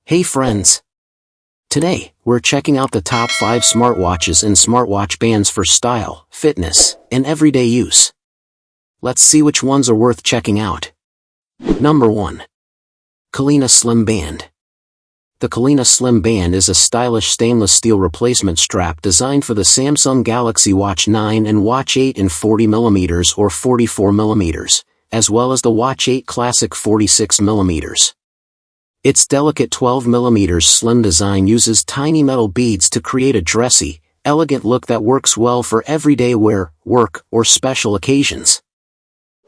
Hey friends! Today, we're checking out the top 5 smartwatches and smartwatch bands for style, fitness, and everyday use. Let's see which ones are worth checking out. Number 1. Calina Slim Band. The Calina Slim Band is a stylish stainless steel replacement strap designed for the Samsung Galaxy Watch 9 and Watch 8 in 40mm or 44mm, as well as the Watch 8 Classic 46mm. Its delicate 12mm slim design uses tiny metal beads to create a dressy, elegant look that works well for everyday wear, work, or special occasions.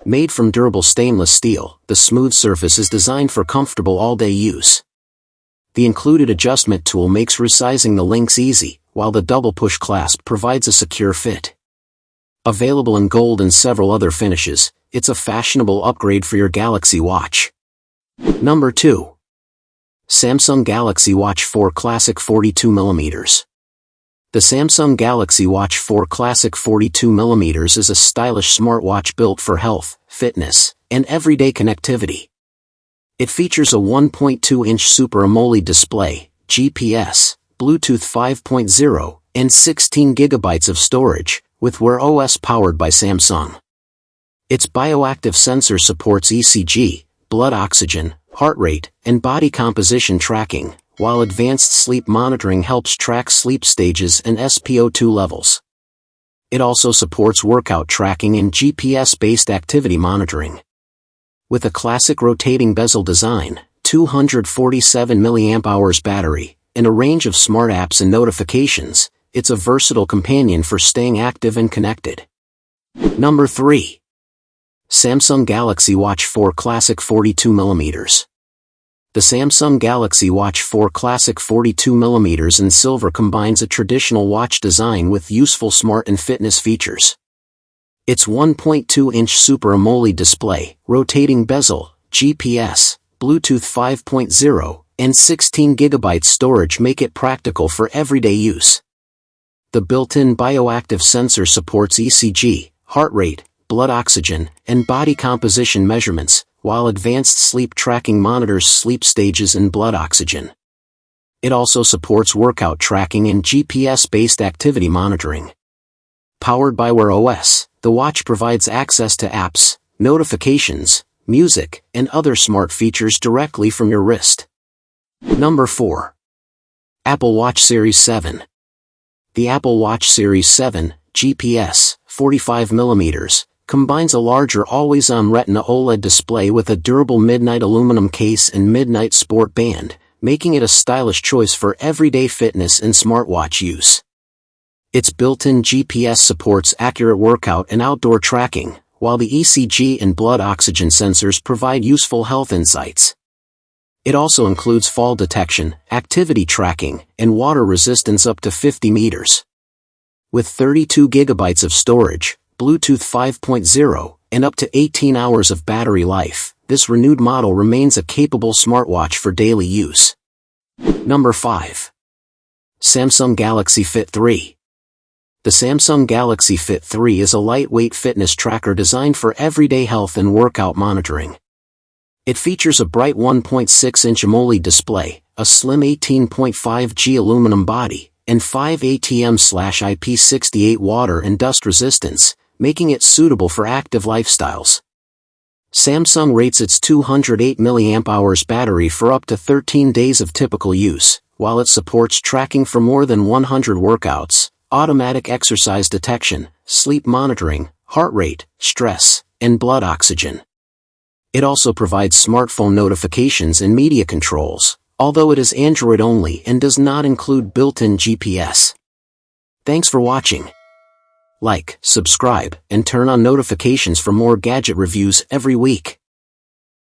Made from durable stainless steel, the smooth surface is designed for comfortable all-day use. The included adjustment tool makes resizing the links easy, while the double push clasp provides a secure fit. Available in gold and several other finishes, it's a fashionable upgrade for your Galaxy Watch. Number 2. Samsung Galaxy Watch 4 Classic 42mm. The Samsung Galaxy Watch 4 Classic 42mm is a stylish smartwatch built for health, fitness, and everyday connectivity. It features a 1.2-inch Super AMOLED display, GPS, Bluetooth 5.0, and 16 GB of storage, with Wear OS powered by Samsung. Its bioactive sensor supports ECG, blood oxygen, heart rate, and body composition tracking, while advanced sleep monitoring helps track sleep stages and SpO2 levels. It also supports workout tracking and GPS-based activity monitoring. With a classic rotating bezel design, 247 mAh battery, and a range of smart apps and notifications, it's a versatile companion for staying active and connected. Number 3. Samsung Galaxy Watch 4 Classic 42mm. The Samsung Galaxy Watch 4 Classic 42mm in silver combines a traditional watch design with useful smart and fitness features. Its 1.2-inch Super AMOLED display, rotating bezel, GPS, Bluetooth 5.0, and 16 GB storage make it practical for everyday use. The built-in bioactive sensor supports ECG, heart rate, blood oxygen, and body composition measurements, while advanced sleep tracking monitors sleep stages and blood oxygen. It also supports workout tracking and GPS-based activity monitoring. Powered by Wear OS, the watch provides access to apps, notifications, music, and other smart features directly from your wrist. Number 4. Apple Watch Series 7. The Apple Watch Series 7, GPS, 45mm, combines a larger always-on Retina OLED display with a durable midnight aluminum case and midnight sport band, making it a stylish choice for everyday fitness and smartwatch use. Its built-in GPS supports accurate workout and outdoor tracking, while the ECG and blood oxygen sensors provide useful health insights. It also includes fall detection, activity tracking, and water resistance up to 50 meters. With 32 GB of storage, Bluetooth 5.0, and up to 18 hours of battery life, this renewed model remains a capable smartwatch for daily use. Number 5. Samsung Galaxy Fit 3. The Samsung Galaxy Fit 3 is a lightweight fitness tracker designed for everyday health and workout monitoring. It features a bright 1.6-inch AMOLED display, a slim 18.5G aluminum body, and 5 ATM/IP68 water and dust resistance, making it suitable for active lifestyles. Samsung rates its 208 mAh battery for up to 13 days of typical use, while it supports tracking for more than 100 workouts, automatic exercise detection, sleep monitoring, heart rate, stress, and blood oxygen. It also provides smartphone notifications and media controls, although it is Android only and does not include built-in GPS. Thanks for watching. Like, subscribe, and turn on notifications for more gadget reviews every week.